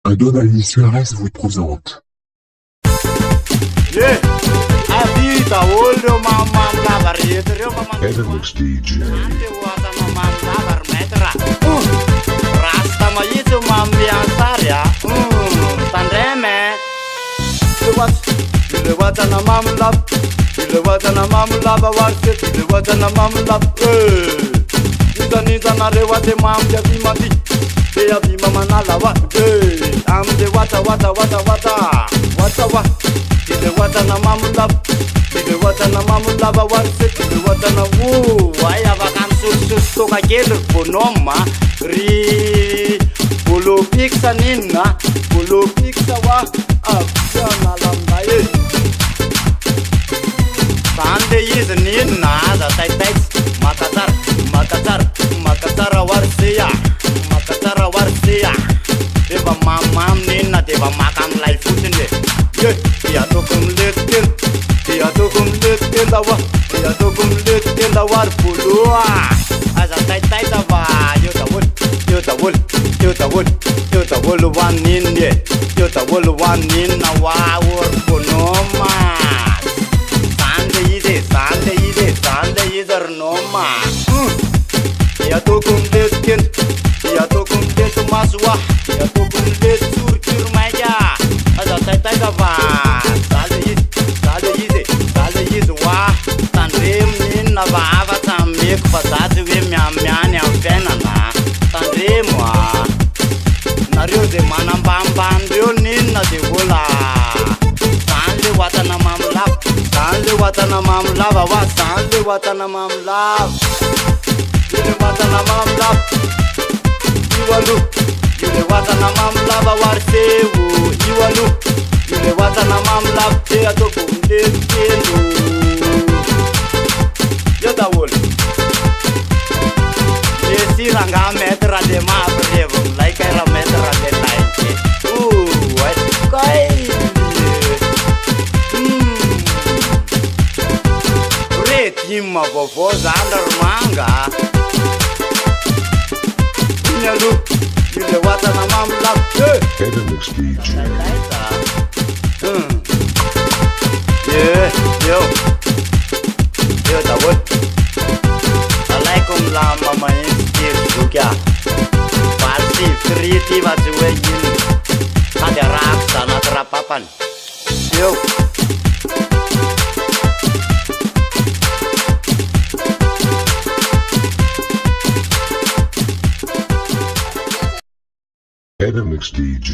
Adonaïs Suarez vous présente. Yeah, avita olho mamam lavar yetro mamam. Edemix DJ. Ante wata mamam lavar metra. Rasta mayitu mambi ansaria. Tandreme. Le wata na mam lab. Le wata na mam lava warse. Le wata na mam lab. Nita na rewate mam ya bimati. Ya bima manalawa. Am de wata. Ile wata na mamulab, ile wata na mamulaba warse, ile wata na woo. Waya vakam sus toka gelo bonoma ri polo pixa nina, polo pixa wa afsana lambaye. Sande is nina da tai makatar warseya, Deva mamam nina deva makam life utinde. Dia tokum letten da war pulua. As a tai da va, you the wool one in ye. You the wool one in a war ponoma. Sunday is a noma. Dia tokum letten maswa. Dia tokum let surkur maya. As a tai da va. Vava tamik pasatu ve miamyani amfena na tandremo nario de manam bam dio ninna de vola sanle wata na mamla wa sanle wata na mamla yule wata na mamla iwalu yule wata na mamla wa warsewu iwalu yule wata na mamla te atokunde tendo Yodawul Yesi ranga metra de ma brevo like era metra de like what kai Retima bobo zandar manga Nyalu yule wata na mamla Edemix DJ. Yeah yo Dawud Alaikum la mama inspir juga Pasti kreatif aja ini Ada raksa na terapapan Yo Edemix DJ.